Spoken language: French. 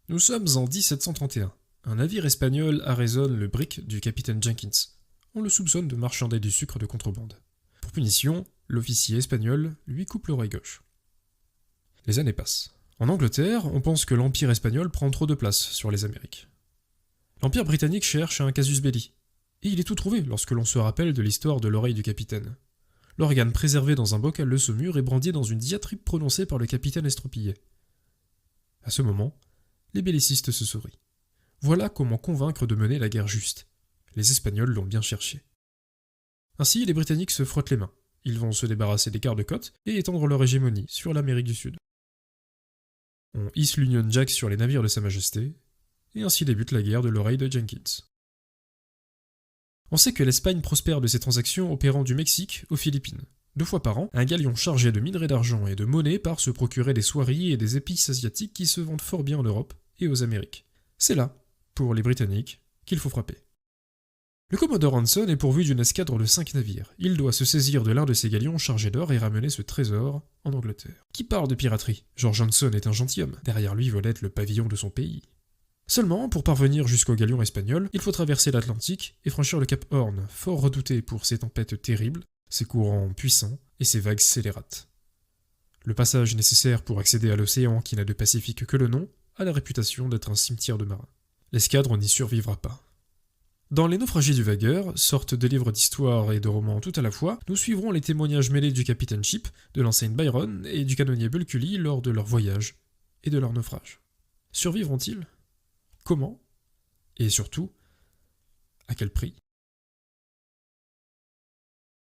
Nous sommes en 1731. Un navire espagnol arraisonne le brick du capitaine Jenkins. On le soupçonne de marchander du sucre de contrebande. Pour punition, l'officier espagnol lui coupe l'oreille gauche. Les années passent. En Angleterre, on pense que l'Empire espagnol prend trop de place sur les Amériques. L'Empire britannique cherche un casus belli. Et il est tout trouvé lorsque l'on se rappelle de l'histoire de l'oreille du capitaine. L'organe préservé dans un bocal de saumure est brandi dans une diatribe prononcée par le capitaine estropié. À ce moment, les bellicistes se sourient. Voilà comment convaincre de mener la guerre juste. Les Espagnols l'ont bien cherché. Ainsi, les Britanniques se frottent les mains. Ils vont se débarrasser des gardes-côtes et étendre leur hégémonie sur l'Amérique du Sud. On hisse l'Union Jack sur les navires de Sa Majesté, et ainsi débute la guerre de l'oreille de Jenkins. On sait que l'Espagne prospère de ces transactions opérant du Mexique aux Philippines. 2 fois par an, un galion chargé de minerais d'argent et de monnaie part se procurer des soieries et des épices asiatiques qui se vendent fort bien en Europe et aux Amériques. C'est là, pour les Britanniques, qu'il faut frapper. Le commodore Hanson est pourvu d'une escadre de 5 navires. Il doit se saisir de l'un de ces galions chargés d'or et ramener ce trésor en Angleterre. Qui parle de piraterie? George Hanson est un gentilhomme. Derrière lui volette le pavillon de son pays. Seulement, pour parvenir jusqu'au galion espagnol, il faut traverser l'Atlantique et franchir le cap Horn, fort redouté pour ses tempêtes terribles, ses courants puissants et ses vagues scélérates. Le passage nécessaire pour accéder à l'océan qui n'a de Pacifique que le nom a la réputation d'être un cimetière de marins. L'escadre n'y survivra pas. Dans Les Naufragés du Vagueur, sorte de livres d'histoire et de romans tout à la fois, nous suivrons les témoignages mêlés du capitaine Ship, de l'enseigne Byron et du canonnier Bulkeley lors de leur voyage et de leur naufrage. Survivront-ils? Comment? Et surtout, à quel prix?